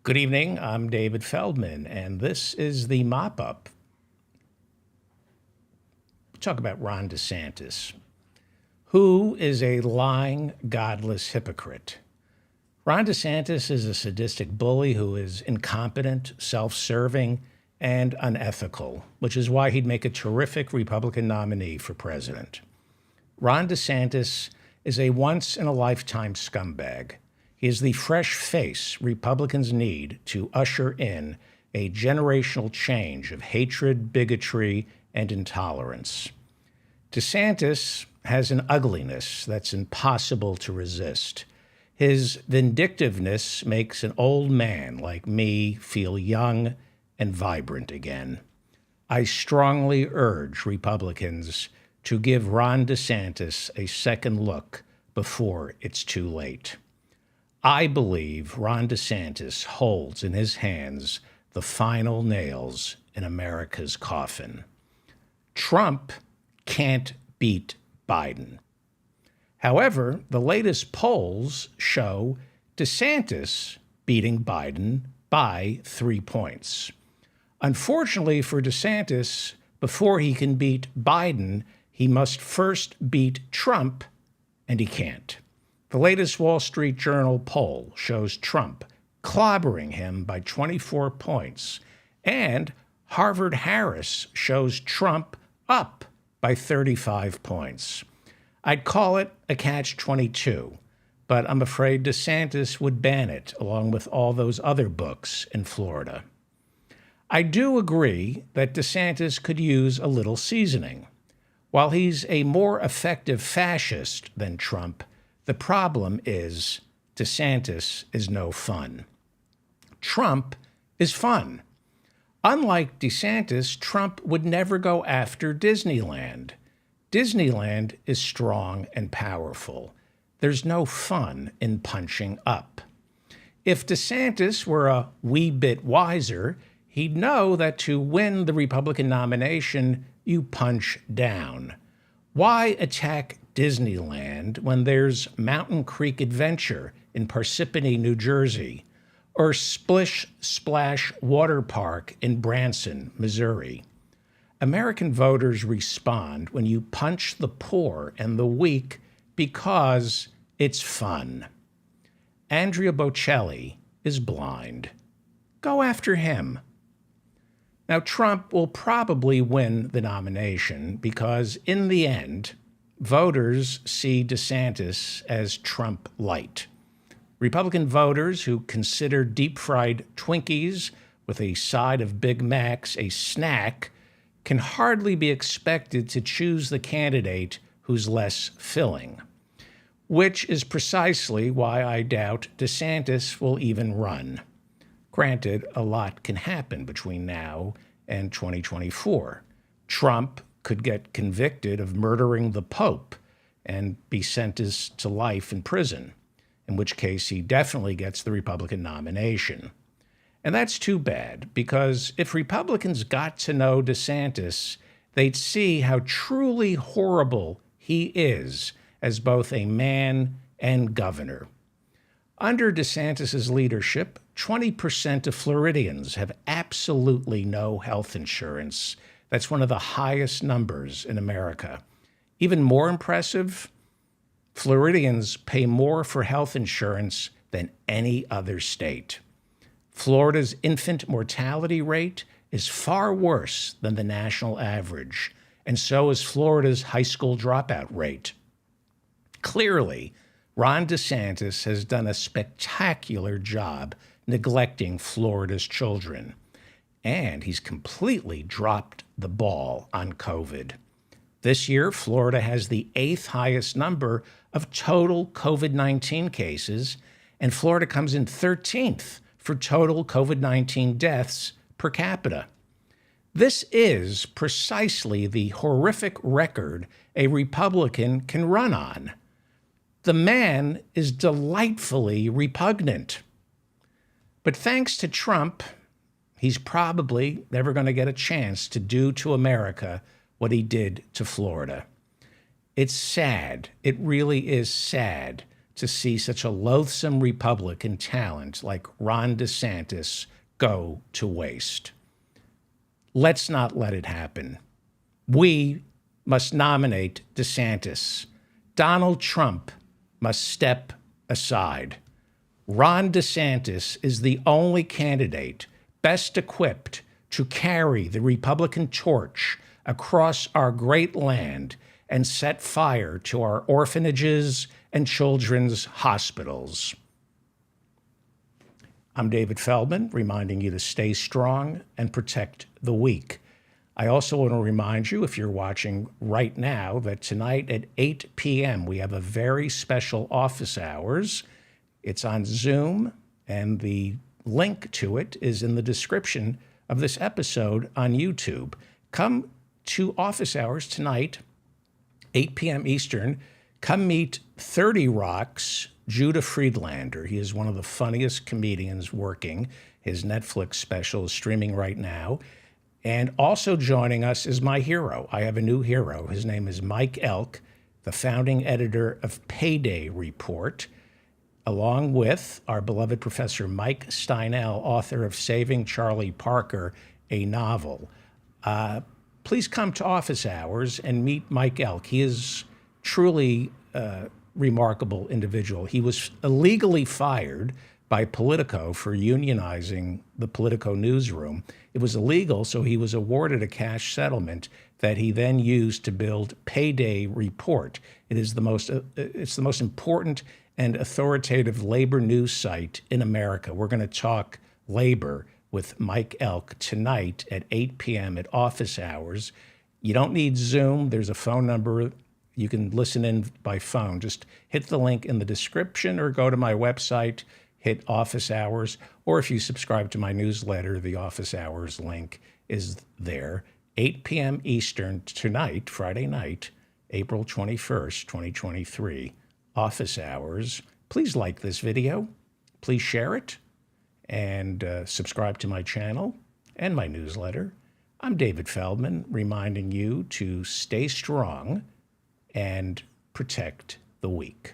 Good evening. I'm David Feldman, and this is the Mop Up. We'll talk about Ron DeSantis, who is a lying, godless hypocrite. Ron DeSantis is a sadistic bully who is incompetent, self-serving, and unethical, which is why he'd make a terrific Republican nominee for president. Ron DeSantis is a once-in-a-lifetime scumbag. He is the fresh face Republicans need to usher in a generational change of hatred, bigotry, and intolerance. DeSantis has an ugliness that's impossible to resist. His vindictiveness makes an old man like me feel young and vibrant again. I strongly urge Republicans to give Ron DeSantis a second look before it's too late. I believe Ron DeSantis holds in his hands the final nails in America's coffin. Trump can't beat Biden. However, the latest polls show DeSantis beating Biden by 3 points. Unfortunately for DeSantis, before he can beat Biden, he must first beat Trump, and he can't. The latest Wall Street Journal poll shows Trump clobbering him by 24 points, and Harvard-Harris shows Trump up by 35 points. I'd call it a catch-22, but I'm afraid DeSantis would ban it along with all those other books in Florida. I do agree that DeSantis could use a little seasoning. While he's a more effective fascist than Trump, the problem is DeSantis is no fun. Trump is fun. Unlike DeSantis, Trump would never go after Disneyland. Disneyland is strong and powerful. There's no fun in punching up. If DeSantis were a wee bit wiser, he'd know that to win the Republican nomination, you punch down. Why attack Disneyland when there's Mountain Creek Adventure in Parsippany, New Jersey, or Splish Splash Water Park in Branson, Missouri? American voters respond when you punch the poor and the weak because it's fun. Andrea Bocelli is blind. Go after him. Now, Trump will probably win the nomination because, in the end, voters see DeSantis as Trump light. Republican voters who consider deep-fried Twinkies with a side of Big Macs a snack can hardly be expected to choose the candidate who's less filling, which is precisely why I doubt DeSantis will even run. Granted, a lot can happen between now and 2024. Trump could get convicted of murdering the Pope and be sentenced to life in prison, in which case he definitely gets the Republican nomination. And that's too bad, because if Republicans got to know DeSantis, they'd see how truly horrible he is as both a man and governor. Under DeSantis's leadership, 20% of Floridians have absolutely no health insurance. That's one of the highest numbers in America. Even more impressive, Floridians pay more for health insurance than any other state. Florida's infant mortality rate is far worse than the national average, and so is Florida's high school dropout rate. Clearly, Ron DeSantis has done a spectacular job neglecting Florida's children, and he's completely dropped the ball on COVID. This year, Florida has the 8th highest number of total COVID-19 cases, and Florida comes in 13th for total COVID-19 deaths per capita. This is precisely the horrific record a Republican can run on. The man is delightfully repugnant. But thanks to Trump, he's probably never going to get a chance to do to America what he did to Florida. It's sad. It really is sad to see such a loathsome Republican talent like Ron DeSantis go to waste. Let's not let it happen. We must nominate DeSantis. Donald Trump must step aside. Ron DeSantis is the only candidate best equipped to carry the Republican torch across our great land and set fire to our orphanages and children's hospitals. I'm David Feldman, reminding you to stay strong and protect the weak. I also want to remind you, if you're watching right now, that tonight at 8 p.m. we have a very special office hours. It's on Zoom, and the link to it is in the description of this episode on YouTube. Come to office hours tonight, 8 p.m. Eastern. Come meet 30 Rock's Judah Friedlander. He is one of the funniest comedians working. His Netflix special is streaming right now. And also joining us is my hero. I have a new hero. His name is Mike Elk, the founding editor of Payday Report, along with our beloved Professor Mike Steinel, author of Saving Charlie Parker, a novel. Please come to office hours and meet Mike Elk. He is truly a remarkable individual. He was illegally fired by Politico for unionizing the Politico newsroom. It was illegal, so he was awarded a cash settlement that he then used to build Payday Report. It's the most important and authoritative labor news site in America. We're going to talk labor with Mike Elk tonight at 8 p.m. at office hours. You don't need Zoom. There's a phone number. You can listen in by phone. Just hit the link in the description or go to my website, hit office hours, or if you subscribe to my newsletter, the office hours link is there. 8 p.m. Eastern tonight, Friday night, April 21st, 2023, office hours. Please like this video. Please share it and subscribe to my channel and my newsletter. I'm David Feldman, reminding you to stay strong and protect the weak.